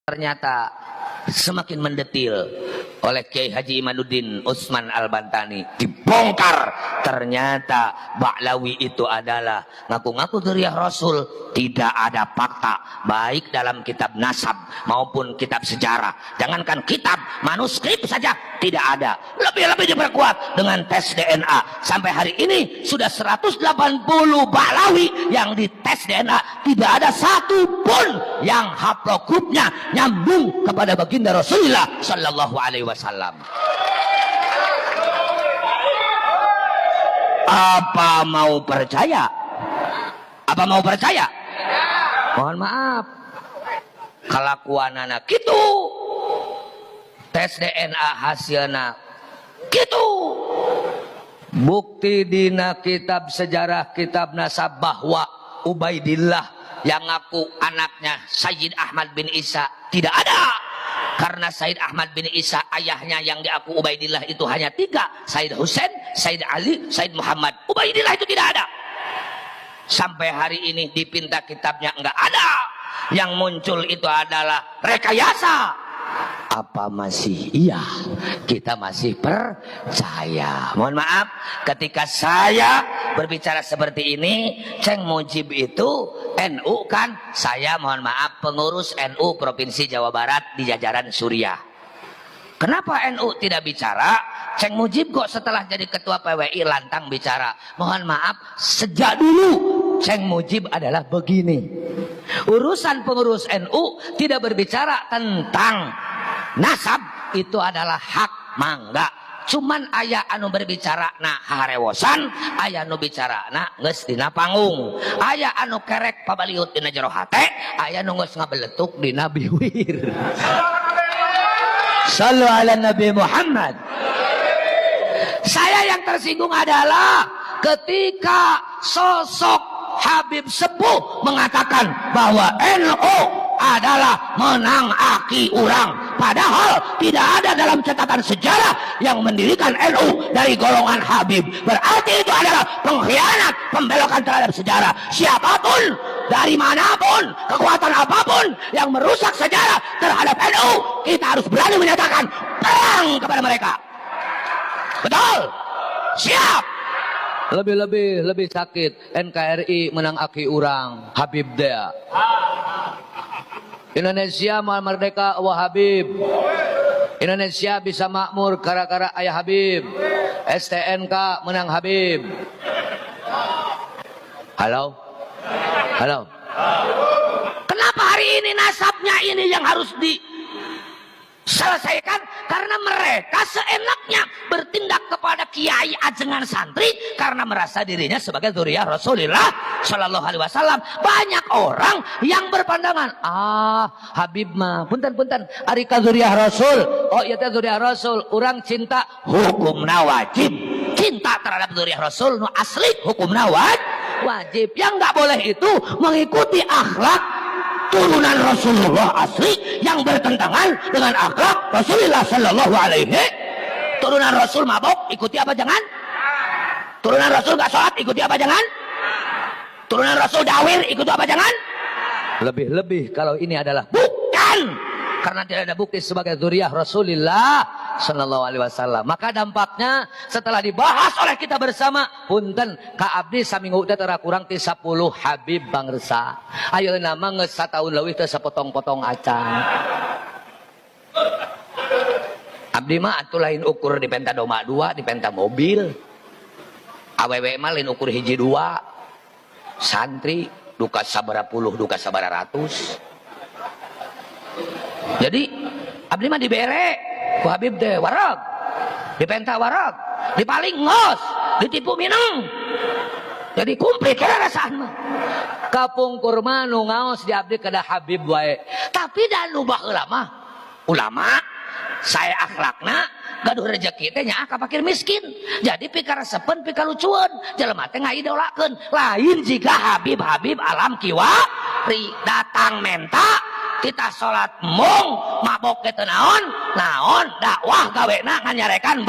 ternyata semakin mendetil oleh Kiai Haji Imanuddin Utsman Al-Bantani. Dibongkar ternyata Ba'lawi itu adalah ngaku-ngaku dzurriyyah Rasul. Tidak ada fakta baik dalam kitab nasab maupun kitab sejarah, jangankan kitab, manuskrip saja tidak ada. Lebih-lebih diperkuat dengan tes DNA. Sampai hari ini sudah 180 Ba'lawi yang dites DNA, tidak ada satu pun yang haplogrupnya nyambung kepada baginda Rasulullah Sallallahu Alaihi Wasallam. Apa mau percaya? Apa mau percaya? Mohon maaf, kelakuanana gitu, tes DNA hasilna gitu, bukti dina kitab sejarah, kitab nasab bahwa Ubaidillah yang ngaku anaknya Sayyid Ahmad bin Isa tidak ada. Karena Sayyid Ahmad bin Isa ayahnya yang diaku Ubaidillah itu hanya 3, Sayyid Husain, Sayyid Ali, Sayyid Muhammad. Ubaidillah itu tidak ada. Sampai hari ini dipinta kitabnya enggak ada. Yang muncul itu adalah rekayasa. Apa masih iya? Kita masih percaya. Mohon maaf, ketika saya berbicara seperti ini, Ceng Mujib itu NU kan? Saya mohon maaf pengurus NU Provinsi Jawa Barat di jajaran Suriah. Kenapa NU tidak bicara? Ceng Mujib kok setelah jadi ketua PWI lantang bicara? Mohon maaf, sejak dulu Ceng Mujib adalah begini. Urusan pengurus NU tidak berbicara tentang nasab, itu adalah hak mangga. Cuman aya anu berbicara na harewosan, aya anu bicara na geus dina panggung, aya anu kerek pabaliut dina jero hate, aya anu geus ngabeletuk dina biwir. Shallu ala Nabi Muhammad. Saya yang tersinggung adalah ketika sosok Habib Sepuh mengatakan bahwa NU adalah menang aki urang, padahal tidak ada dalam catatan sejarah yang mendirikan NU dari golongan Habib. Berarti itu adalah pengkhianat, pembelokan terhadap sejarah. Siapapun, dari manapun, kekuatan apapun yang merusak sejarah terhadap NU, kita harus berani menyatakan perang kepada mereka. Betul? Siap. Lebih sakit NKRI menang aki urang, Habib dea. Indonesia merdeka wa Habib. Indonesia bisa makmur gara-gara ayah Habib. STNK menang Habib. Halo? Halo? Kenapa hari ini nasabnya ini yang harus diselesaikan? Karena mereka seenaknya bertindak kepada kiai ajengan santri karena merasa dirinya sebagai dzurriyyah Rasulullah Shallallahu Alaihi Wasallam. Banyak orang yang berpandangan, Habib mah punten ari ka dzurriyyah Rasul. Oh iya teh dzurriyyah Rasul, urang cinta hukumna wajib. Cinta terhadap dzurriyyah Rasul nu asli hukumna wajib. Yang enggak boleh itu mengikuti akhlak turunan Rasulullah asli yang bertentangan dengan akhlak Rasulullah Sallallahu Alaihi. Turunan Rasul mabok, ikuti apa jangan? Turunan Rasul gak sholat, ikuti apa jangan? Turunan Rasul dawir, ikuti apa jangan? Lebih-lebih kalau ini adalah bukan, karena tidak ada bukti sebagai dzurriyyah Rasulullah Sallallahu Alaihi Wasallam. Maka dampaknya setelah dibahas oleh kita bersama, punten ka abdi saminggu teh tara kurang ti 10 Habib bangsa. Ayeuna mah geus sataun leuwih teh sapotong-potong acan. Abdi mah atuh lain ukur dipenta doma 2, dipenta mobil. Awewe mah lain ukur hiji 2. Santri duka sabaraha puluh, duka sabaraha ratus. Jadi abdi mah dibere ku Habib teh warag, dipenta warag, dipaling ngos, ditipu minang. Jadi kumplit kira rasaan mah. Kapungkur mah nu ngaos di abdi kada Habib wae. Tapi dan nu baheula mah ulama saya akhlakna gaduh rezeki teh nya ka fakir miskin. Jadi pikaresepen pikalucueun jelema teh ngaidolakeun. Lain jika Habib alam kiwari datang menta kita salat mung mabok teh naon dakwah gawena nganyarekan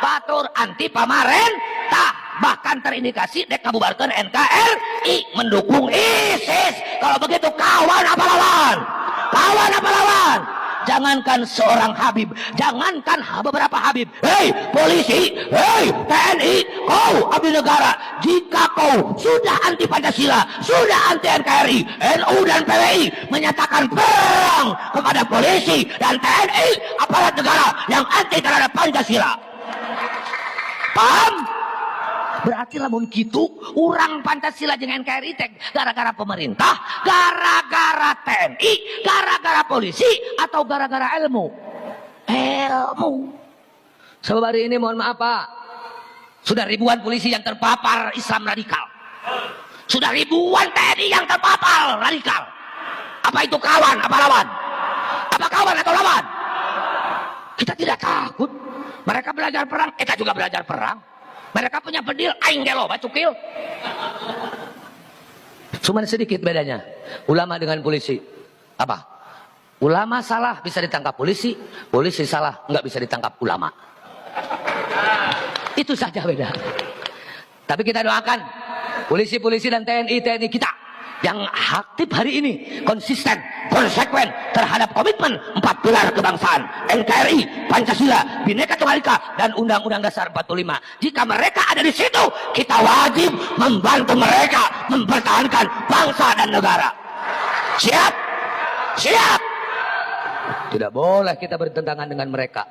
batur anti pamarentah, bahkan terindikasi dek ngabubarkeun NKRI mendukung ISIS. Kalau begitu kawan apa lawan? Kawan apa lawan? jangankan seorang Habib, jangankan beberapa Habib. Hei polisi, hei TNI, kau abdi negara, jika kau sudah anti Pancasila, sudah anti NKRI, NU dan PWI menyatakan perang kepada polisi dan TNI, aparat negara yang anti terhadap Pancasila. Paham? Berarti lamun gitu, orang Pancasila jeung NKRI teh gara-gara pemerintah, gara-gara TNI, gara-gara polisi, atau gara-gara ilmu? Ilmu. Sebab hari ini mohon maaf Pak, sudah ribuan polisi yang terpapar Islam radikal. Sudah ribuan TNI yang terpapar radikal. Apa itu kawan, apa lawan? Apa kawan atau lawan? Kita tidak takut. Mereka belajar perang, kita juga belajar perang. Mereka punya bedil, aing gelo, bacukil. Cuman sedikit bedanya. Ulama dengan polisi. Apa? Ulama salah bisa ditangkap polisi, polisi salah nggak bisa ditangkap ulama. Itu saja beda. Tapi kita doakan polisi-polisi dan TNI kita yang aktif hari ini konsisten, konsekuen terhadap komitmen 4 pilar kebangsaan, NKRI, Pancasila, Bhinneka Tunggal Ika, dan Undang-Undang Dasar 45. Jika mereka ada di situ, kita wajib membantu mereka mempertahankan bangsa dan negara. Siap? Siap? Tidak boleh kita bertentangan dengan mereka.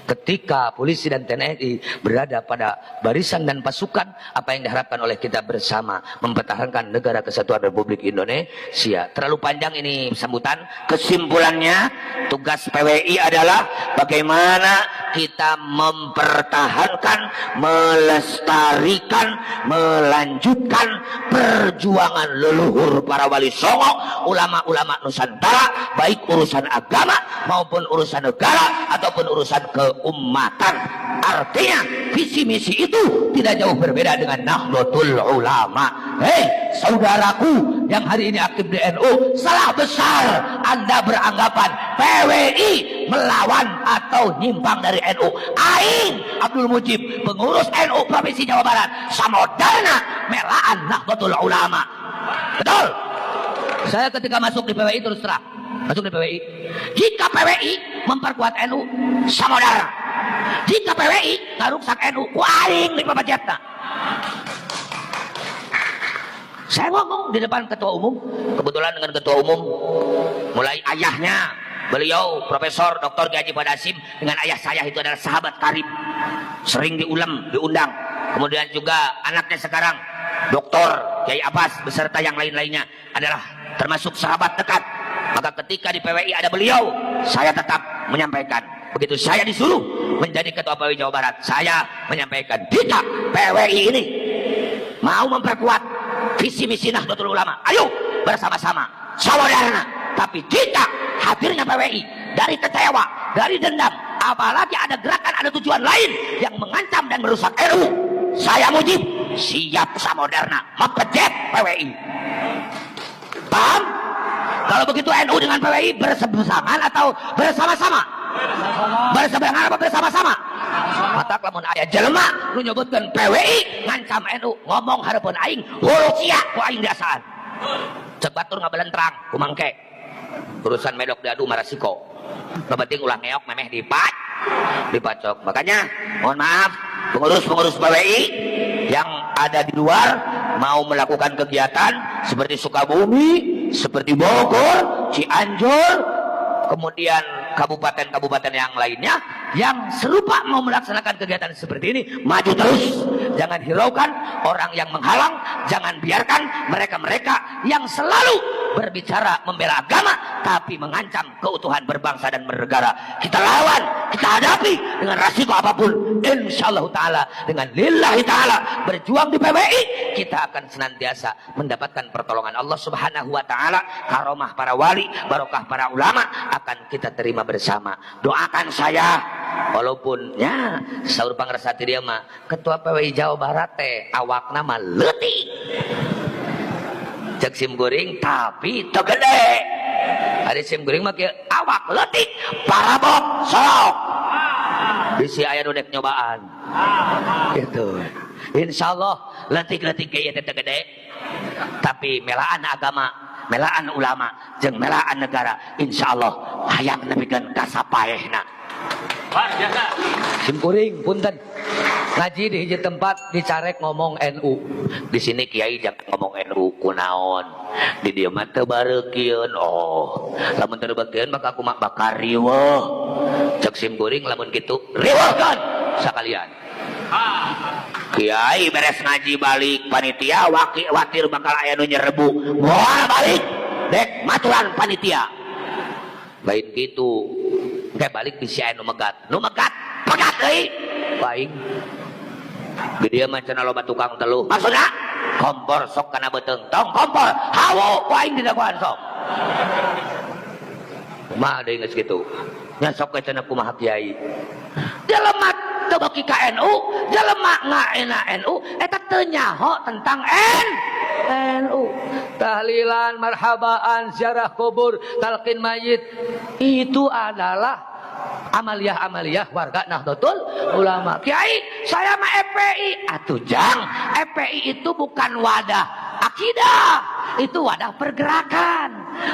Ketika polisi dan TNI berada pada barisan dan pasukan, apa yang diharapkan oleh kita bersama mempertahankan negara kesatuan Republik Indonesia. Terlalu panjang ini sambutan. Kesimpulannya, tugas PWI adalah bagaimana kita mempertahankan, melestarikan, melanjutkan perjuangan leluhur para wali songo, ulama-ulama Nusantara, baik urusan agama maupun urusan negara ataupun urusan keumatan. Artinya visi misi itu tidak jauh berbeda dengan Nahdlatul Ulama. Hei saudaraku yang hari ini aktif di NU, salah besar Anda beranggapan PWI melawan atau nyimpang dari NU. Aing Abdul Mujib, pengurus NU Provinsi Jawa Barat, samodana melaan Nahdlatul Ulama. Betul? Saya ketika masuk di PWI terus terang, masuk di PWI, jika PWI memperkuat NU, samodara. Jika PWI ngaruksak NU, kuaing di pabajatna. Saya ngomong di depan ketua umum, kebetulan dengan ketua umum, mulai ayahnya, beliau Profesor Dr. Haji Badasim dengan ayah saya itu adalah sahabat karib, sering diundang. Kemudian juga anaknya sekarang Dr. Kiai Abbas beserta yang lain-lainnya adalah termasuk sahabat dekat. Maka ketika di PWI ada beliau, saya tetap menyampaikan. Begitu saya disuruh menjadi ketua PWI Jawa Barat, saya menyampaikan, jika PWI ini mau memperkuat visi misi Nahdlatul Ulama, ayo bersama-sama, saudara. Tapi jika hadirnya PWI dari kecewa, dari dendam, apalagi ada gerakan, ada tujuan lain yang mengancam dan merusak NU, saya Mujib siap samoderna mempejet PWI. Paham? Kalau begitu NU dengan PWI berseberangan atau bersama-sama? Berseberangan apa bersama-sama? Mata lamun aya jelema nu nyebutkeun PWI ngancam NU, ngomong hareupeun aing hulu sia ku aing dasaan. Cek batur ngabelentrang ku mangke. Urusan medok diadu marasiko. Nu penting ulah ngeok memeh dipacok. Makanya mohon maaf pengurus-pengurus PWI yang ada di luar mau melakukan kegiatan seperti Sukabumi, seperti Bogor, Cianjur, kemudian kabupaten-kabupaten yang lainnya yang serupa mau melaksanakan kegiatan seperti ini, maju terus. Jangan hiraukan orang yang menghalang, jangan biarkan mereka-mereka yang selalu berbicara membela agama tapi mengancam keutuhan berbangsa dan bernegara. Kita lawan, kita hadapi dengan resiko apapun. Insyaallah taala dengan lillahi taala berjuang di PWI, kita akan senantiasa mendapatkan pertolongan Allah Subhanahu wa taala, karomah para wali, barokah para ulama akan kita terima bersama. Doakan saya, walaupun ya saur pangrasati dia mah ketua PWI Jawa Barat teh awakna mah leutik cek sim guring tapi teu gede. Ari sim guring mah kieu awak leutik parabok sok bisi aya nu dek nyobaan gitu. Insyaallah leutik-leutik ge teh teu gede tapi melaan agama melaan ulama jeung melaan negara insyaallah hayang nepikeun ka sapaehna. Luar biasa. Simkuring punten. Ngaji di hiji tempat dicarek ngomong NU. Di sini kiai jangan ngomong NU kunaon. Di dieu mah teu bareukeun. Oh, lamun teu bareukeun maka kumaha bakal riweuh. Cek simkuring lamun kitu riweuhkeun sakalian. Kiai beres ngaji balik panitia watir bakal aya nu nyerbu. Moal balik dek maturan panitia. Lain kitu. Kayak balik bisa nu megat pegat deui paing di dieu mah cenah loba tukang teluh maksudna kompor sok kana beuteung tong kompor hawo paing didaguan sok kumaha deui geus kitu nya sok cenah kumaha kiai jelema teu beuki ka NU jelema ngaena NU eta teu nyaho tentang NU tahlilan marhabaan ziarah kubur talqin mayit itu adalah amaliyah warga Nahdlatul Ulama. Kiai, saya mah FPI. Atuh jang, FPI itu bukan wadah akidah, itu wadah pergerakan.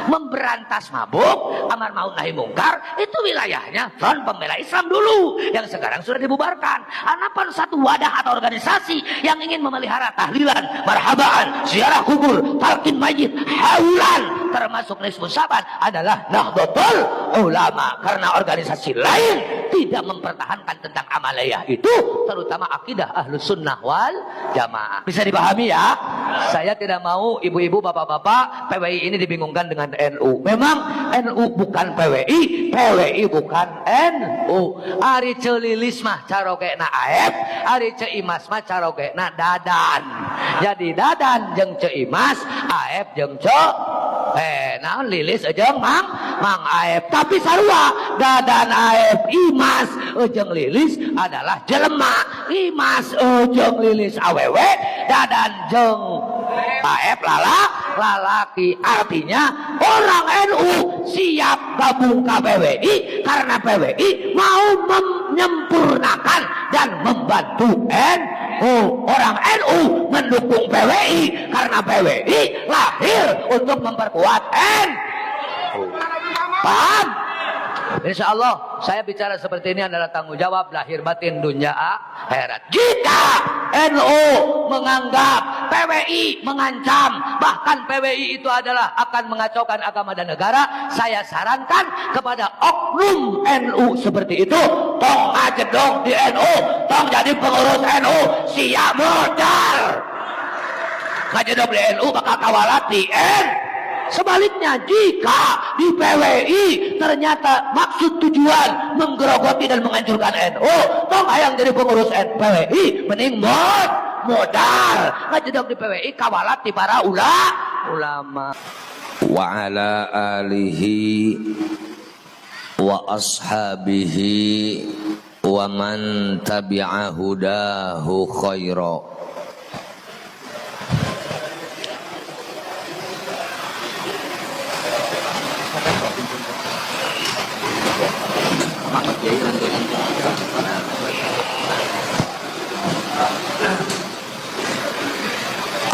Memberantas mabuk, amar ma'ruf nahi mungkar, itu wilayahnya Front Pembela Islam dulu, yang sekarang sudah dibubarkan. Anapan satu wadah atau organisasi yang ingin memelihara tahlilan, marhabaan, ziarah kubur, talqin mayit, haulan, termasuk nisfus saban adalah Nahdlatul Ulama. Karena organisasi lain tidak mempertahankan tentang amaliyah itu, terutama akidah Ahlus Sunnah wal Jamaah. Bisa dipahami ya? Saya tidak mau ibu-ibu, bapak-bapak PWI ini dibingungkan dengan NU. Memang NU bukan PWI, PWI bukan NU. Ari celilis mah carogena AF, ari ceimas mah carogena dadan. Jadi dadan jeung ceimas, AF jeung naon lilis jeung mang AF. Tapi sarua dadan AF imas jeung lilis adalah jelema. Imas jeung lilis awewe, dadan jeung AF lalaki. Artinya orang NU siap gabung ke PWI karena PWI mau menyempurnakan dan membantu NU. Orang NU mendukung PWI karena PWI lahir untuk memperkuat NU. Paham? Insya Allah saya bicara seperti ini adalah tanggung jawab lahir batin dunia akhirat. Jika NU menganggap PWI mengancam, bahkan PWI itu adalah akan mengacaukan agama dan negara, saya sarankan kepada oknum NU seperti itu, tong ngajedog di NU, tong jadi pengurus NU, siap modal. Ngajedog di NU bakal kawalat di NU. Sebaliknya jika di PWI ternyata maksud tujuan menggerogoti dan menghancurkan NU, tong hayang jadi pengurus PWI mending modal ngajedog di PWI kawalat di para ulama. Wa ala alihi wa ashabihi wa man tabi'a hudahu khaira.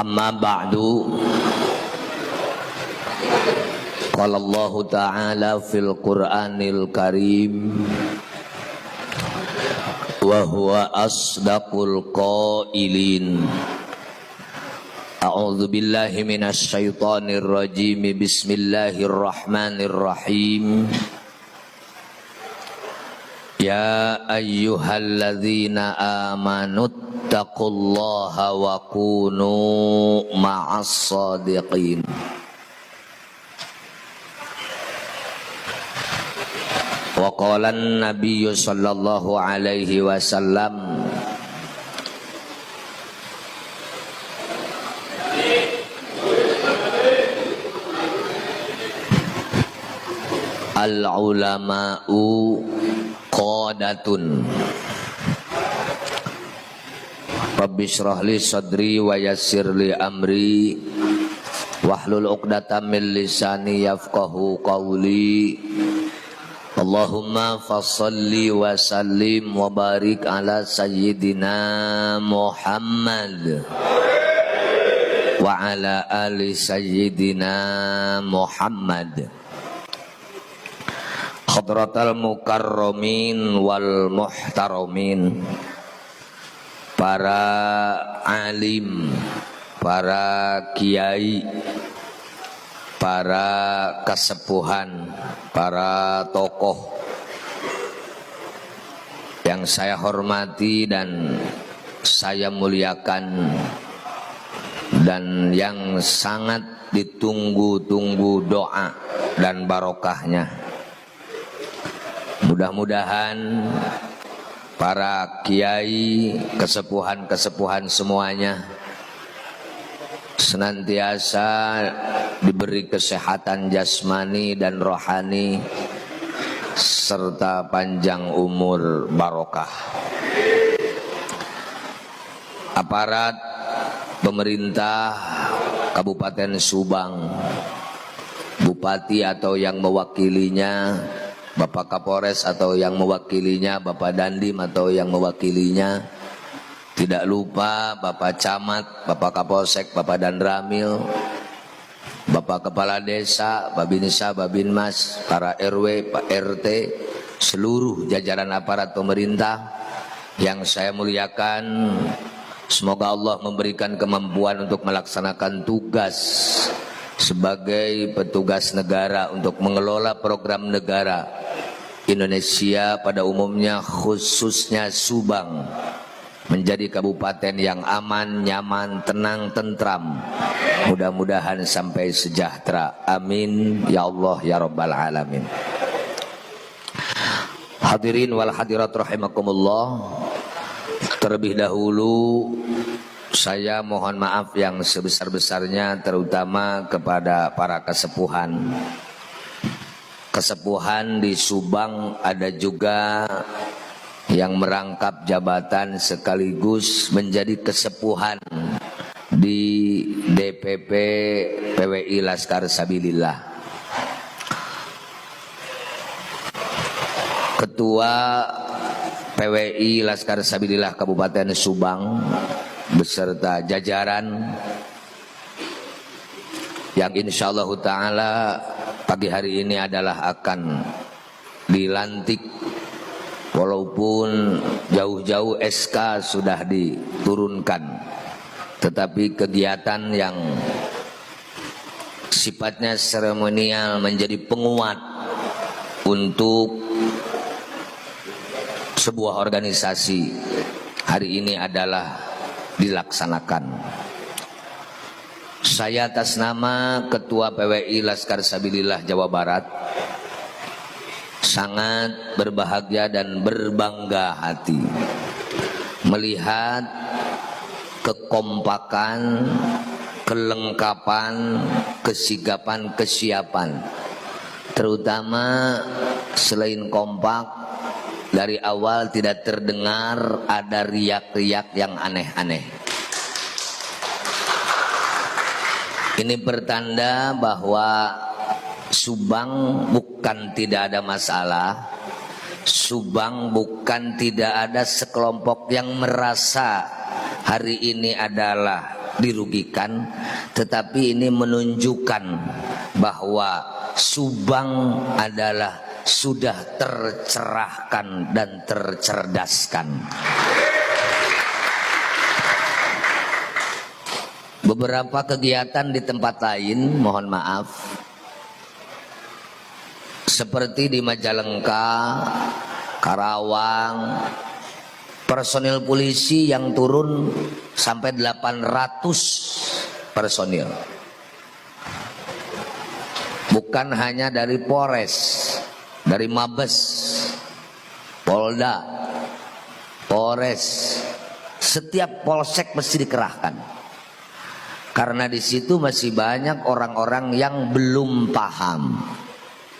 Amma ba'du, qala Allah ta'ala fil Qur'anil Karim wa huwa asdaqul qailin. A'udzu billahi minasy syaithanir rajim. Bismillahirrahmanirrahim. Ya ayyuhalladzina amanu taqullaha wa kunu ma'as shadiqin. Wa qala an-nabiy sallallahu alaihi wasallam al-ulama'u qadatun. Rabbi shrah li sadri wa yassir li amri wahlul 'uqdatam min lisani yafqahu qawli. Allahumma fassalli wa sallim wa barik ala sayyidina Muhammad wa ala ali sayyidina Muhammad. Hadratal mukarramin wal muhtaramin, para alim, para kiai, para kasepuhan, para tokoh yang saya hormati dan saya muliakan, dan yang sangat ditunggu-tunggu doa dan barokahnya. Mudah-mudahan para kiai, kesepuhan-kesepuhan semuanya senantiasa diberi kesehatan jasmani dan rohani serta panjang umur barokah. Aparat pemerintah Kabupaten Subang, Bupati atau yang mewakilinya, Bapak Kapolres atau yang mewakilinya, Bapak Dandim atau yang mewakilinya, tidak lupa Bapak Camat, Bapak Kapolsek, Bapak Danramil, Bapak Kepala Desa, Babinsa, Babinmas, para RW, Pak RT, seluruh jajaran aparat pemerintah yang saya muliakan. Semoga Allah memberikan kemampuan untuk melaksanakan tugas sebagai petugas negara untuk mengelola program negara Indonesia pada umumnya, khususnya Subang menjadi kabupaten yang aman, nyaman, tenang, tentram. Mudah-mudahan sampai sejahtera. Amin ya Allah ya Rabbal alamin. Hadirin wal hadirat rahimakumullah. Terlebih dahulu saya mohon maaf yang sebesar-besarnya terutama kepada para kesepuhan. Kesepuhan di Subang ada juga yang merangkap jabatan sekaligus menjadi kesepuhan di DPP PWI Laskar Sabilillah. Ketua PWI Laskar Sabilillah Kabupaten Subang beserta jajaran yang insyaallah ta'ala pagi hari ini adalah akan dilantik, walaupun jauh-jauh SK sudah diturunkan, tetapi kegiatan yang sifatnya seremonial menjadi penguat untuk sebuah organisasi hari ini adalah dilaksanakan. Saya atas nama Ketua PWI Laskar Sabilillah Jawa Barat sangat berbahagia dan berbangga hati melihat kekompakan, kelengkapan, kesigapan, kesiapan, terutama selain kompak, dari awal tidak terdengar ada riak-riak yang aneh-aneh. Ini pertanda bahwa Subang bukan tidak ada masalah, Subang bukan tidak ada sekelompok yang merasa hari ini adalah dirugikan, tetapi ini menunjukkan bahwa Subang adalah sudah tercerahkan dan tercerdaskan. Beberapa kegiatan di tempat lain, mohon maaf, seperti di Majalengka, Karawang, personil polisi yang turun sampai 800 personil. Bukan hanya dari Polres, dari Mabes, Polda, Polres, setiap polsek mesti dikerahkan. Karena di situ masih banyak orang-orang yang belum paham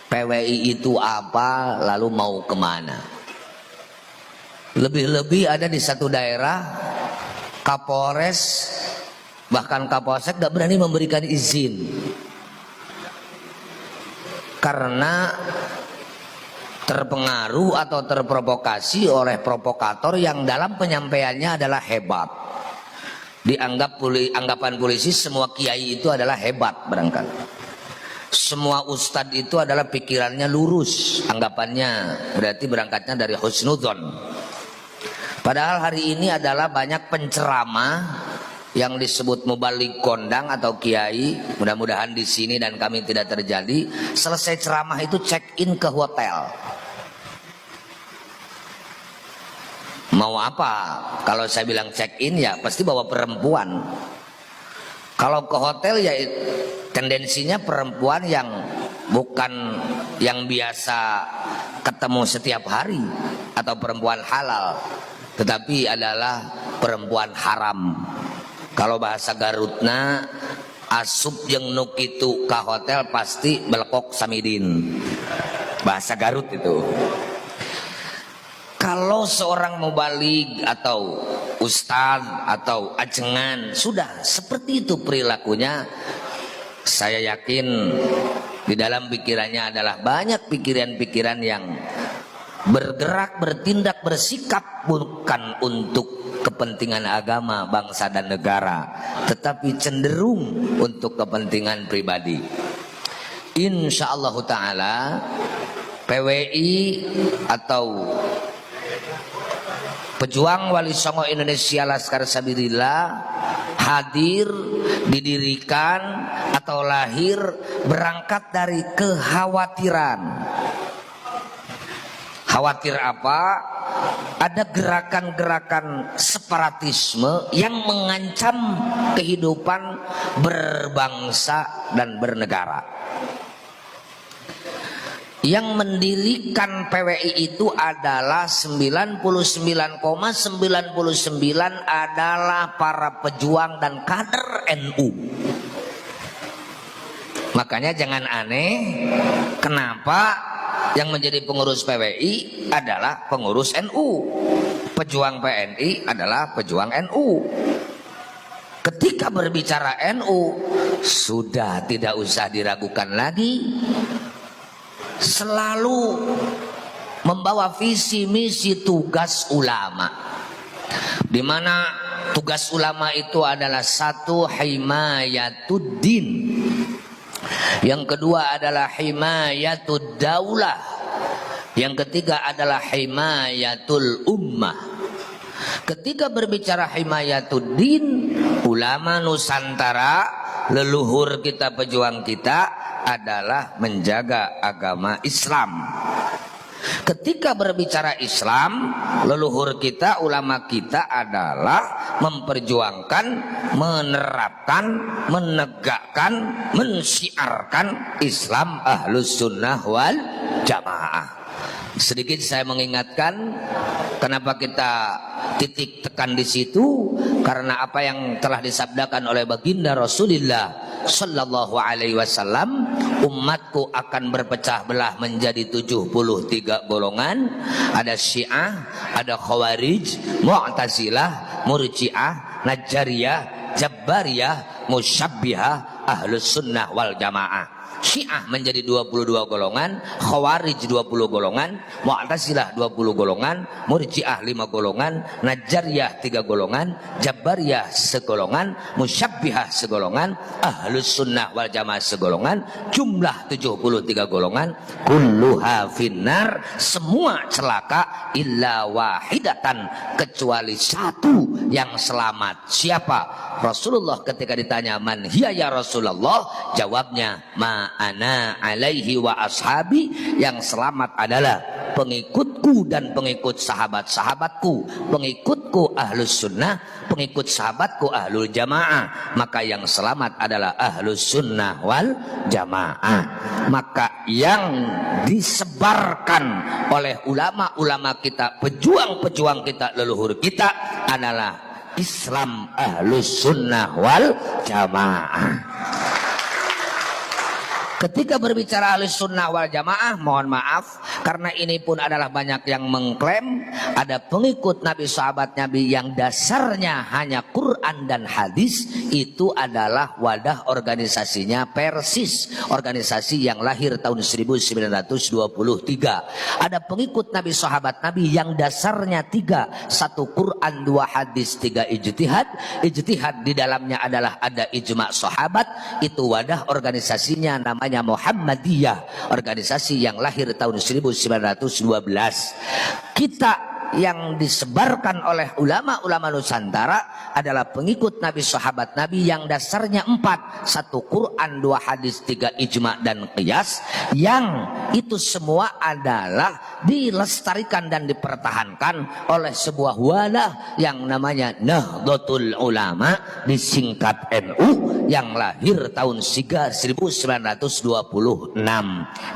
PWI itu apa, lalu mau kemana. Lebih-lebih ada di satu daerah, Kapolres bahkan Kapolsek gak berani memberikan izin karena terpengaruh atau terprovokasi oleh provokator yang dalam penyampaiannya adalah hebat. anggapan polisi semua kiai itu adalah hebat barangkali. Semua ustadz itu adalah pikirannya lurus, anggapannya berarti berangkatnya dari husnudzon. Padahal hari ini adalah banyak penceramah yang disebut mubalik kondang atau kiai. Mudah-mudahan di sini dan kami tidak terjadi. Selesai ceramah itu check in ke hotel. Mau apa? Kalau saya bilang check in ya pasti bawa perempuan. Kalau ke hotel ya tendensinya perempuan yang bukan yang biasa ketemu setiap hari atau perempuan halal, tetapi adalah perempuan haram. Kalau bahasa Garutna asup jeung nuk itu ke hotel pasti belekok samidin. Bahasa Garut itu. Kalau seorang mubalig atau ustadz atau ajengan sudah seperti itu perilakunya, saya yakin di dalam pikirannya adalah banyak pikiran-pikiran yang bergerak, bertindak, bersikap bukan untuk kepentingan agama, bangsa dan negara, tetapi cenderung untuk kepentingan pribadi. Insyaallah ta'ala PWI atau Pejuang Wali Songo Indonesia Laskar Sabilillah hadir, didirikan atau lahir berangkat dari kekhawatiran. Khawatir apa? Ada gerakan-gerakan separatisme yang mengancam kehidupan berbangsa dan bernegara. Yang mendirikan PWI itu adalah 99,99 adalah para pejuang dan kader NU. Makanya jangan aneh kenapa yang menjadi pengurus PWI adalah pengurus NU, pejuang PNI adalah pejuang NU. Ketika berbicara NU sudah tidak usah diragukan lagi, selalu membawa visi misi tugas ulama, di mana tugas ulama itu adalah satu, himayatuddin, yang kedua adalah himayatud daulah, yang ketiga adalah himayatul ummah. Ketika berbicara himayatuddin, ulama Nusantara, leluhur kita, pejuang kita adalah menjaga agama Islam. Ketika berbicara Islam, leluhur kita, ulama kita adalah memperjuangkan, menerapkan, menegakkan, mensyiarkan Islam Ahlus Sunnah wal Jamaah. Sedikit saya mengingatkan kenapa kita titik tekan di situ, karena apa yang telah disabdakan oleh baginda Rasulullah Sallallahu Alaihi Wasallam, umatku akan berpecah belah menjadi 73 golongan. Ada Syiah, ada Khawarij, Mu'tazilah, Murji'ah, Najjariyah, Jabbariyah, Musyabbihah, Ahlus Sunnah wal Jamaah. Syiah menjadi 22 golongan, Khawarij 20 golongan, Mu'tazilah 20 golongan, Murji'ah 5 golongan, Najjariyah 3 golongan, Jabbariyah segolongan, Musyabbihah segolongan, Ahlus Sunnah wal Jamaah segolongan, jumlah 73 golongan, kulluha finnar, semua celaka illa wahidatan, kecuali satu yang selamat. Siapa? Rasulullah ketika ditanya man hiya ya Rasulullah, jawabnya ma ana alaihi wa ashabi, yang selamat adalah pengikutku dan pengikut sahabat-sahabatku, pengikutku ahlus sunnah, pengikut sahabatku ahlul jamaah. Maka yang selamat adalah ahlus sunnah wal jamaah. Maka yang disebarkan oleh ulama-ulama kita, pejuang-pejuang kita, leluhur kita adalah Islam Ahlus Sunnah wal Jamaah. Ketika berbicara ahli sunnah wal jamaah, mohon maaf, karena ini pun adalah banyak yang mengklaim ada pengikut Nabi, sahabat Nabi yang dasarnya hanya Quran dan hadis, itu adalah wadah organisasinya Persis, organisasi yang lahir tahun 1923. Ada pengikut Nabi, sahabat Nabi yang dasarnya 3, 1 Quran, 2 hadis, 3 ijtihad. Ijtihad di dalamnya adalah ada ijma' sahabat, itu wadah organisasinya namanya Muhammadiyah, organisasi yang lahir tahun 1912. Kita yang disebarkan oleh ulama-ulama Nusantara adalah pengikut Nabi, sahabat Nabi yang dasarnya 4, 1 Quran, 2 hadis, 3 ijma' dan qiyas, yang itu semua adalah dilestarikan dan dipertahankan oleh sebuah wadah yang namanya Nahdlatul Ulama, disingkat NU, yang lahir tahun 1926.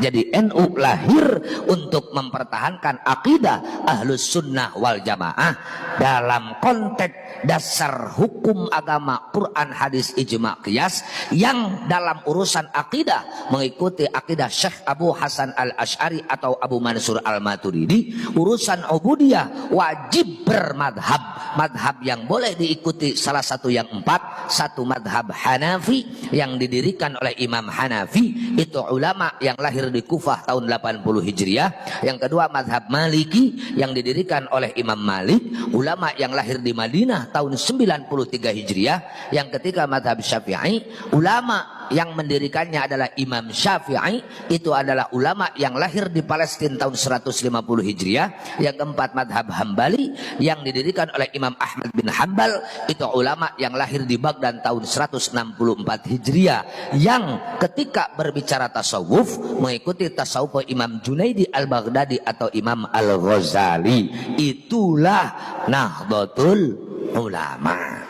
Jadi NU lahir untuk mempertahankan akidah Ahlus Sunnah wal Jamaah dalam konteks dasar hukum agama Quran, hadis, ijma', qiyas, yang dalam urusan akidah mengikuti akidah Syekh Abu Hasan Al-Asy'ari atau Abu Mansur Al-Maturidi. Urusan ubudiyah wajib bermadhab, madhab yang boleh diikuti salah satu yang 4, 1 madhab Hanafi yang didirikan oleh Imam Hanafi, itu ulama yang lahir di Kufah tahun 80 Hijriah. Yang kedua madhab Maliki yang didirikan oleh Imam Malik, ulama yang lahir di Madinah tahun 93 Hijriah. Yang ketiga madhab Syafi'i, ulama yang mendirikannya adalah Imam Syafi'i, itu adalah ulama yang lahir di Palestina tahun 150 Hijriah. Yang keempat madhab Hambali yang didirikan oleh Imam Ahmad bin Hanbal, itu ulama yang lahir di Baghdad tahun 164 Hijriah. Yang ketika berbicara tasawuf mengikuti tasawuf Imam Junaidi Al-Baghdadi atau Imam Al-Ghazali, itulah Nahdlatul Ulama.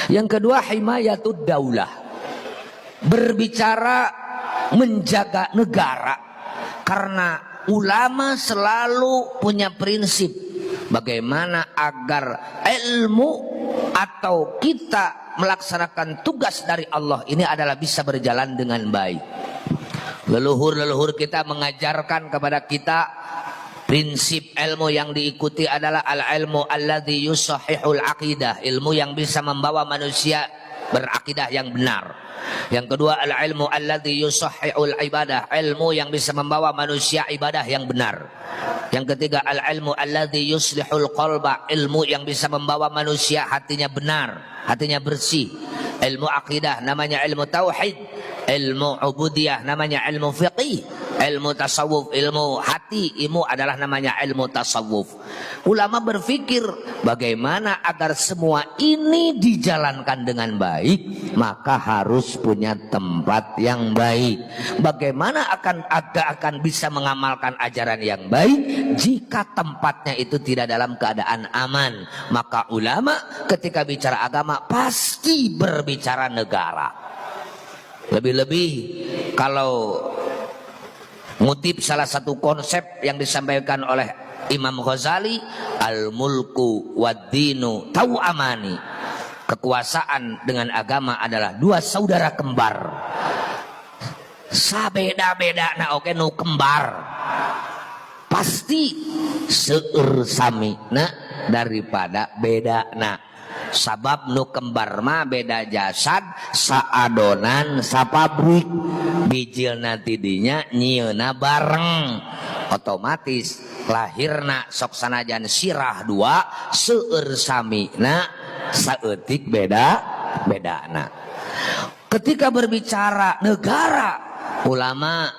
Yang kedua himayatud daulah, berbicara menjaga negara, karena ulama selalu punya prinsip bagaimana agar ilmu atau kita melaksanakan tugas dari Allah ini adalah bisa berjalan dengan baik. Leluhur-leluhur kita mengajarkan kepada kita prinsip ilmu yang diikuti adalah al-ilmu alladzi yusahhihul aqidah, ilmu yang bisa membawa manusia berakidah yang benar. Yang kedua al-ilmu alladzi yusahhihul ibadah, ilmu yang bisa membawa manusia ibadah yang benar. Yang ketiga al-ilmu alladzi yuslihul qalba, ilmu yang bisa membawa manusia hatinya benar, hatinya bersih. Ilmu akidah namanya ilmu tauhid, ilmu ubudiyah namanya ilmu fiqih, ilmu tasawuf, ilmu hati, ilmu adalah namanya ilmu tasawuf. Ulama berpikir bagaimana agar semua ini dijalankan dengan baik, maka harus punya tempat yang baik. Bagaimana akan bisa mengamalkan ajaran yang baik jika tempatnya itu tidak dalam keadaan aman? Maka ulama ketika bicara agama pasti berbicara negara. Lebih-lebih kalau ngutip salah satu konsep yang disampaikan oleh Imam Ghazali, al-mulku wad-dinu tau'amani, kekuasaan dengan agama adalah 2 saudara kembar. Sabeda-beda na oke nu kembar pasti seueur sami na daripada beda na. Sabab nu kembar mah beda jasad, saadonan sapabrik, bijilna tidinya nyieuna bareng, otomatis lahirna sok sanajan sirah 2 seueur samina saeutik beda-bedana. Ketika berbicara negara, ulama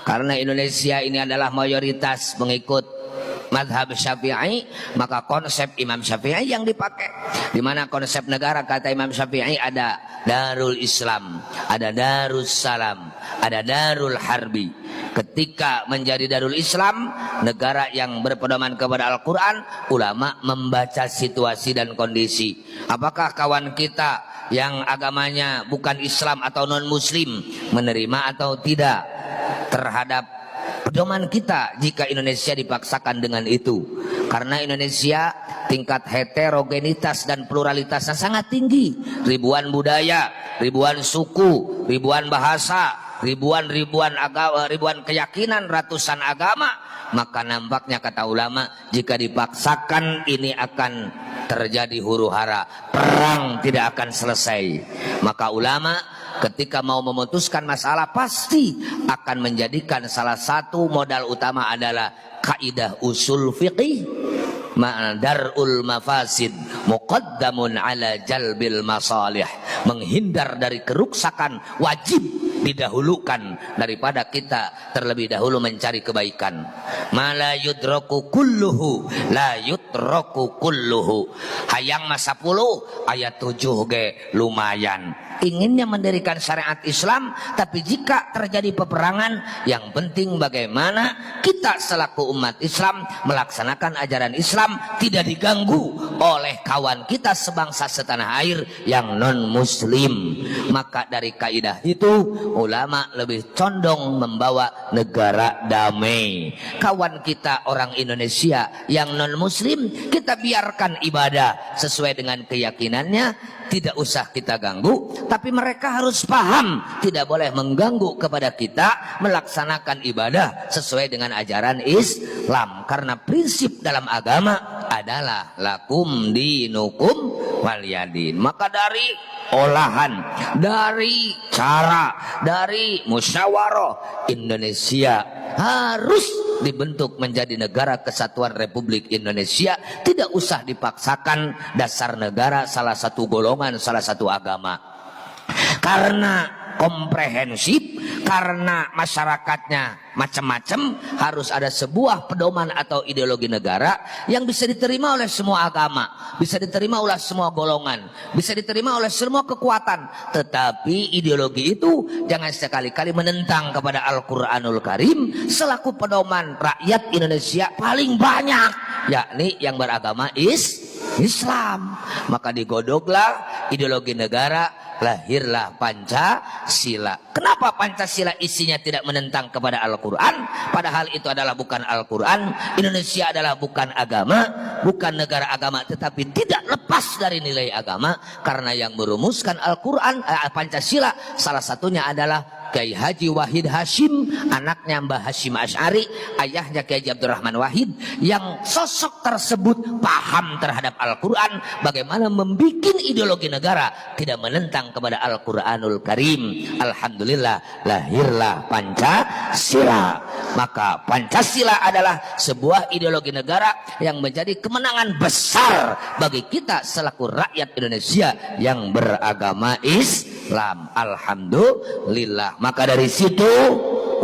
karena Indonesia ini adalah mayoritas mengikut madhab Syafi'i, maka konsep Imam Syafi'i yang dipakai. Di mana konsep negara kata Imam Syafi'i ada Darul Islam, ada Darus Salam, ada Darul Harbi. Ketika menjadi Darul Islam, negara yang berpedoman kepada Al-Quran, ulama membaca situasi dan kondisi. Apakah kawan kita yang agamanya bukan Islam atau non-Muslim menerima atau tidak terhadap pedoman kita jika Indonesia dipaksakan dengan itu? Karena Indonesia tingkat heterogenitas dan pluralitasnya sangat tinggi, ribuan budaya, ribuan suku, ribuan bahasa, ribuan agama, ribuan keyakinan, ratusan agama, maka nampaknya kata ulama jika dipaksakan ini akan terjadi huru-hara, perang tidak akan selesai. Maka ulama ketika mau memutuskan masalah pasti akan menjadikan salah satu modal utama adalah kaidah usul fiqih, darul mafasid muqaddamun ala jalbil masalih. Menghindar dari keruksakan wajib didahulukan daripada kita terlebih dahulu mencari kebaikan. Mala yudraku kulluhu la yutraku kulluhu. Hayang masa 10 ayat 7 ge lumayan. Inginnya mendirikan syariat Islam, tapi jika terjadi peperangan, yang penting bagaimana kita selaku umat Islam melaksanakan ajaran Islam tidak diganggu oleh kawan kita sebangsa setanah air yang non muslim. Maka dari kaidah itu ulama lebih condong membawa negara damai. Kawan kita orang Indonesia yang non muslim, kita biarkan ibadah sesuai dengan keyakinannya, tidak usah kita ganggu, tapi mereka harus paham tidak boleh mengganggu kepada kita melaksanakan ibadah sesuai dengan ajaran Islam. Karena prinsip dalam agama adalah lakum dinukum waliyadin. Maka dari olahan, dari cara, dari musyawarah, Indonesia harus dibentuk menjadi negara kesatuan Republik Indonesia. Tidak usah dipaksakan dasar negara salah satu golongan, salah satu agama. Karena komprehensif, karena masyarakatnya macam-macam, harus ada sebuah pedoman atau ideologi negara yang bisa diterima oleh semua agama, bisa diterima oleh semua golongan, bisa diterima oleh semua kekuatan. Tetapi ideologi itu jangan sekali-kali menentang kepada Al-Quranul Karim selaku pedoman rakyat Indonesia paling banyak, yakni yang beragama Islam. Maka digodoklah ideologi negara, lahirlah Pancasila. Kenapa Pancasila isinya tidak menentang kepada Al-Quran? Padahal itu adalah bukan Al-Quran. Indonesia adalah bukan agama, bukan negara agama, tetapi tidak lepas dari nilai agama. Karena yang merumuskan Al-Quran, Pancasila, salah satunya adalah Kiai Haji Wahid Hashim, anaknya Mbah Hashim Asy'ari, ayahnya Kiai Haji Abdurrahman Wahid, yang sosok tersebut paham terhadap Al-Quran, bagaimana membuat ideologi negara tidak menentang kepada Al-Quranul Karim. Alhamdulillah, lahirlah Pancasila. Maka Pancasila adalah sebuah ideologi negara yang menjadi kemenangan besar bagi kita selaku rakyat Indonesia yang beragama Islam. Alhamdulillah. Maka dari situ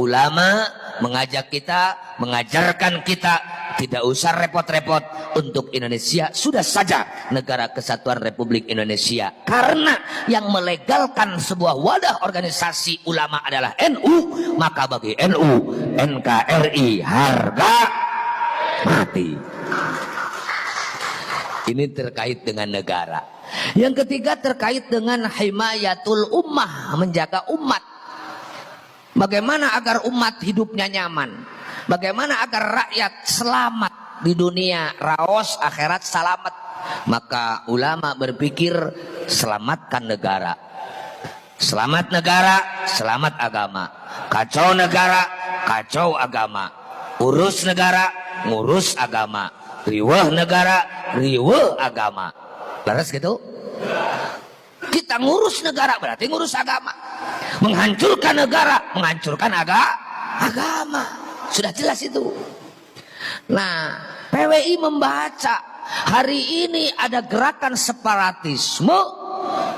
ulama mengajak kita, mengajarkan kita tidak usah repot-repot untuk Indonesia, sudah saja negara kesatuan Republik Indonesia. Karena yang melegalkan sebuah wadah organisasi ulama adalah NU, maka bagi NU NKRI harga mati. Ini terkait dengan negara. Yang ketiga terkait dengan himayatul ummah, menjaga umat. Bagaimana agar umat hidupnya nyaman? Bagaimana agar rakyat selamat di dunia, raos akhirat selamat? Maka ulama berpikir selamatkan negara. Selamat negara, selamat agama. Kacau negara, kacau agama. Urus negara, ngurus agama. Riweh negara, riweh agama. Laras gitu? Kita ngurus negara berarti ngurus agama. Menghancurkan negara, menghancurkan agama. Sudah jelas itu. Nah, PWI membaca hari ini ada gerakan separatisme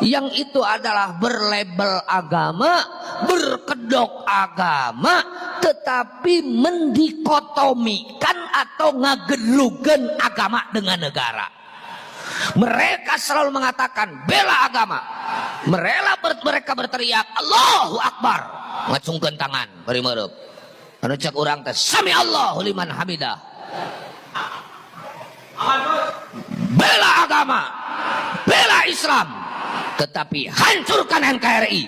yang itu adalah berlabel agama, berkedok agama, tetapi mendikotomikan atau ngagelugen agama dengan negara. Mereka selalu mengatakan bela agama. Mereka berteriak Allahu Akbar, ngacungkeun tangan bari meureub. Anu cek urang teh sami Allahu liman hamidah. Bela agama, bela Islam, tetapi hancurkan NKRI,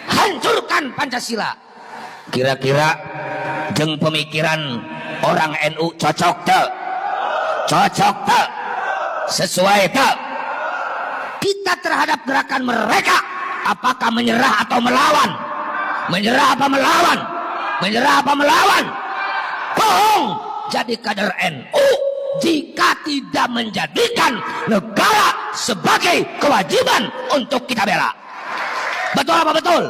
hancurkan Pancasila. Kira-kira jeung pemikiran orang NU cocok teu? Cocok teu? Sesuai tak? Kita terhadap gerakan mereka apakah menyerah atau melawan? Menyerah apa melawan? Menyerah apa melawan? Bohong jadi kader NU jika tidak menjadikan negara sebagai kewajiban untuk kita bela. Betul apa betul?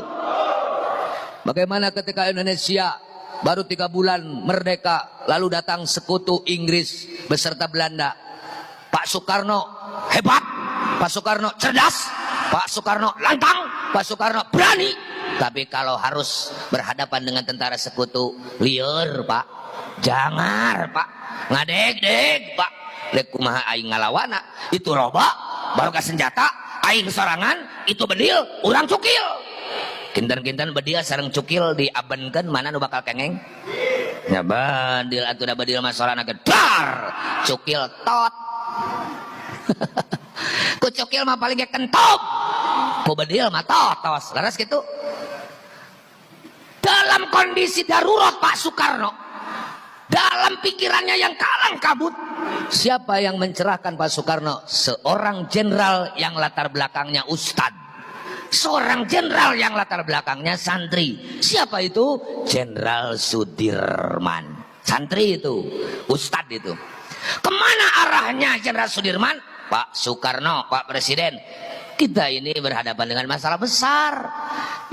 Bagaimana ketika Indonesia baru 3 bulan merdeka, lalu datang sekutu Inggris beserta Belanda. Pak Soekarno hebat, Pak Soekarno cerdas, Pak Soekarno lantang, Pak Soekarno berani. Tapi kalau harus berhadapan dengan tentara sekutu, lieur Pak, jangar Pak, ngadeg-deg Pak, lek kumaha aing ngalawana, itu loba, baru ke senjata, aing sorangan, itu bedil, urang cukil. Kinten-kinten bedia sareng cukil diabenkeun mana nu bakal kengeng? Ya badil atuh da badil mah sorana gedar, cukil tot. Ku cukil mah paling ge kentop. Ku bedil mah totos. Laras gitu. Dalam kondisi darurat Pak Soekarno, dalam pikirannya yang kalang kabut, siapa yang mencerahkan Pak Soekarno? Seorang jenderal yang latar belakangnya ustad. Seorang jenderal yang latar belakangnya santri. Siapa itu? Jenderal Sudirman. Santri itu, ustad itu. Kemana arahnya Jenderal Sudirman? Pak Soekarno, Pak Presiden, kita ini berhadapan dengan masalah besar.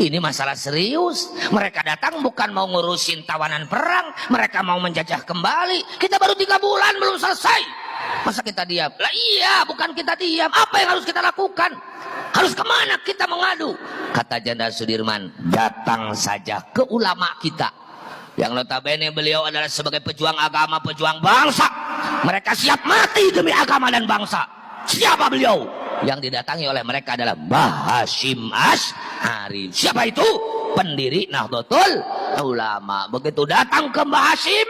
Ini masalah serius. Mereka datang bukan mau ngurusin tawanan perang, mereka mau menjajah kembali. Kita baru 3 bulan belum selesai. Masa kita diam? Lah iya, bukan kita diam. Apa yang harus kita lakukan? Harus kemana kita mengadu? Kata Jenderal Sudirman, datang saja ke ulama kita, yang notabene beliau adalah sebagai pejuang agama, pejuang bangsa. Mereka siap mati demi agama dan bangsa. Siapa beliau? Yang didatangi oleh mereka adalah Mbah Hasyim Asy'ari. Siapa itu? Pendiri Nahdlatul Ulama. Begitu datang ke Mbah Hasyim,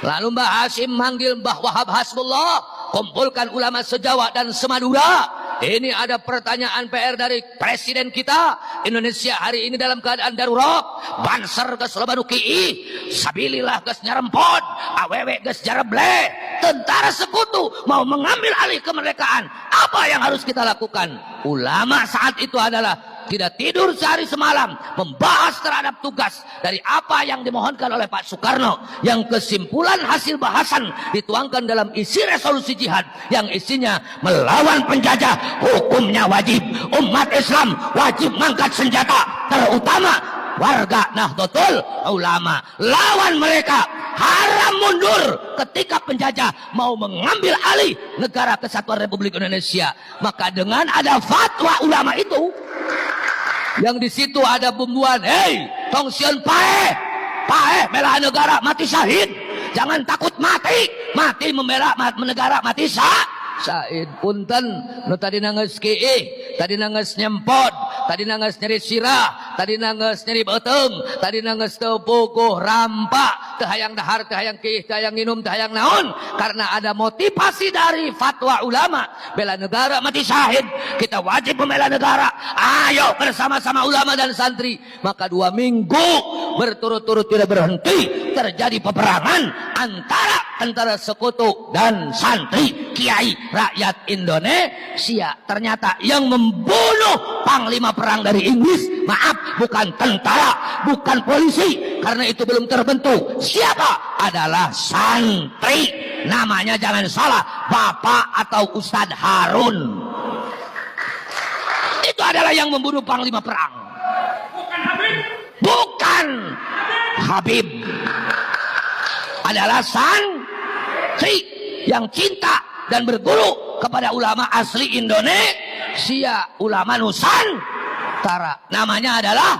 lalu Mbah Hasyim manggil Mbah Wahab Hasbullah, kumpulkan ulama sejawa dan semadura. Ini ada pertanyaan PR dari presiden kita. Indonesia hari ini dalam keadaan darurat. Banser geus loba nu kiih, sabilillah geus nyarempod, awewe geus jareble. Tentara sekutu mau mengambil alih kemerdekaan. Apa yang harus kita lakukan? Ulama saat itu adalah tidak tidur sehari semalam membahas terhadap tugas dari apa yang dimohonkan oleh Pak Soekarno, yang kesimpulan hasil bahasan dituangkan dalam isi resolusi jihad yang isinya melawan penjajah hukumnya wajib, umat Islam wajib mangkat senjata, terutama warga Nahdlatul Ulama. Lawan mereka, haram mundur ketika penjajah mau mengambil alih negara kesatuan Republik Indonesia. Maka dengan ada fatwa ulama itu, yang di situ ada bumbuan, hei, tong sieun paeh, paeh bela negara mati syahid, jangan takut mati, mati membela negara mati syahid. Punten nu tadi geus kiih, tadi geus nyempod, tadi geus nyeri sirah, tadi geus nyeri beuteung, tadi geus teu puguh rampa, teu hayang dahar, teu hayang kiih, teu hayang minum, teu hayang naon, karena ada motivasi dari fatwa ulama, bela negara mati syahid, kita wajib membela negara. Ayo bersama-sama ulama dan santri. Maka 2 minggu berturut-turut tidak berhenti terjadi peperangan antara tentara sekutu dan santri kiai rakyat Indonesia. Ternyata yang membunuh panglima perang dari Inggris, maaf, bukan tentara, bukan polisi, karena itu belum terbentuk. Siapa? Adalah santri. Namanya jangan salah, Bapak atau Ustadz Harun. Itu adalah yang membunuh panglima perang. Bukan Habib. Bukan Habib. Adalah santri yang cinta dan berguru kepada ulama asli Indonesia, ulama Nusantara. Namanya adalah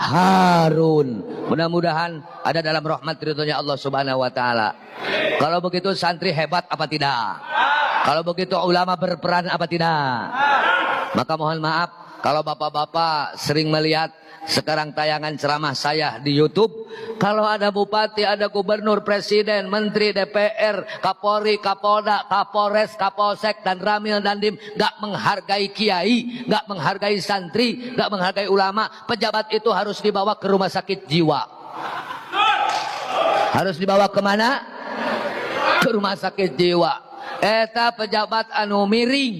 Harun. Mudah-mudahan ada dalam rahmat ridhonya Allah Subhanahu wa taala. Kalau begitu santri hebat apa tidak? Kalau begitu ulama berperan apa tidak? Maka mohon maaf kalau bapak-bapak sering melihat sekarang tayangan ceramah saya di YouTube, kalau ada bupati, ada gubernur, presiden, menteri, DPR, Kapolri, Kapolda, Kapolres, Kapolsek, dan Ramil dan Dim gak menghargai kiai, gak menghargai santri, gak menghargai ulama, pejabat itu harus dibawa ke rumah sakit jiwa. Harus dibawa kemana? Ke rumah sakit jiwa. Eta pejabat anu miring.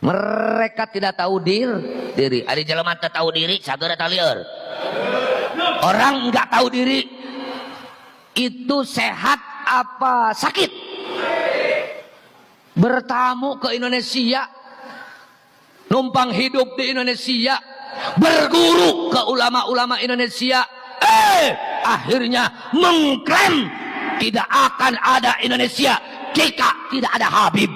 Mereka tidak tahu diri. Ada jelema teu tahu diri, sageur eta lieur. Orang nggak tahu diri itu sehat apa sakit? Bertamu ke Indonesia, numpang hidup di Indonesia, berguru ke ulama-ulama Indonesia, akhirnya mengklaim tidak akan ada Indonesia jika tidak ada Habib.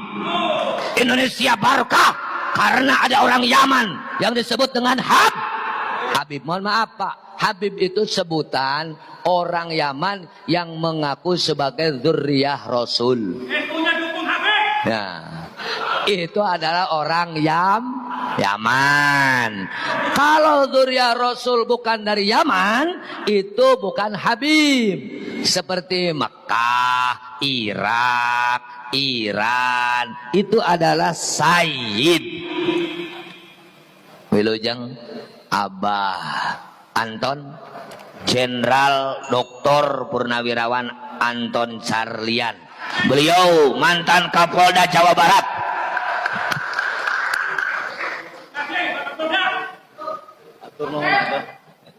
Indonesia barokah karena ada orang Yaman yang disebut dengan Habib. Mohon maaf Pak, Habib itu sebutan orang Yaman yang mengaku sebagai dzurriyyah Rasul. Ya, itu adalah orang Yaman. Kalau dzurriyyah Rasul bukan dari Yaman, itu bukan Habib. Seperti Mekah, Irak, Iran, itu adalah Sayyid. Wilujeng Abah Anton, Jenderal Dr. Purnawirawan Anton Carlian. Beliau mantan Kapolda Jawa Barat.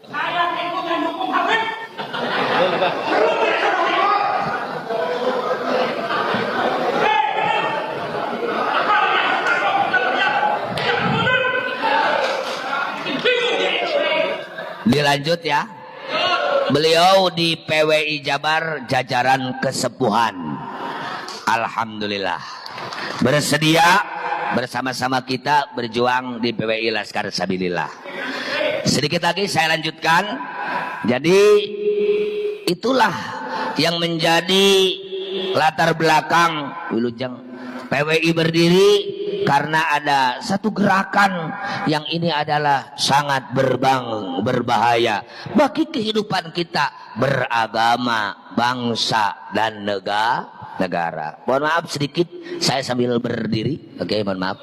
Saya ikut mendukung Habib. Dilanjut ya. Beliau di PWI Jabar jajaran kesepuhan. Alhamdulillah. Bersedia bersama-sama kita berjuang di PWI Laskar Sabilillah. Sedikit lagi saya lanjutkan. Jadi itulah yang menjadi latar belakang Wilujeng PWI berdiri, karena ada satu gerakan yang ini adalah sangat berbahaya bagi kehidupan kita beragama, bangsa dan negara. Mohon maaf sedikit saya sambil berdiri. Oke, mohon maaf.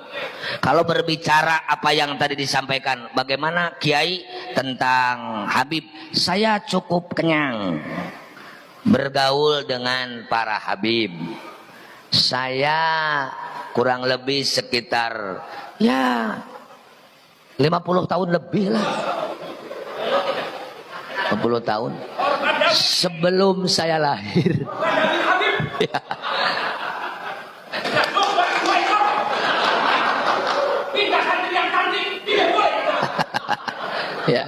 Kalau berbicara apa yang tadi disampaikan, bagaimana Kiai tentang Habib, saya cukup kenyang bergaul dengan para Habib. Saya kurang lebih sekitar ya 50 tahun lebih lah. 50 tahun sebelum saya lahir. Ya. Ya.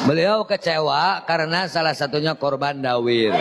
Beliau kecewa karena salah satunya korban dawir.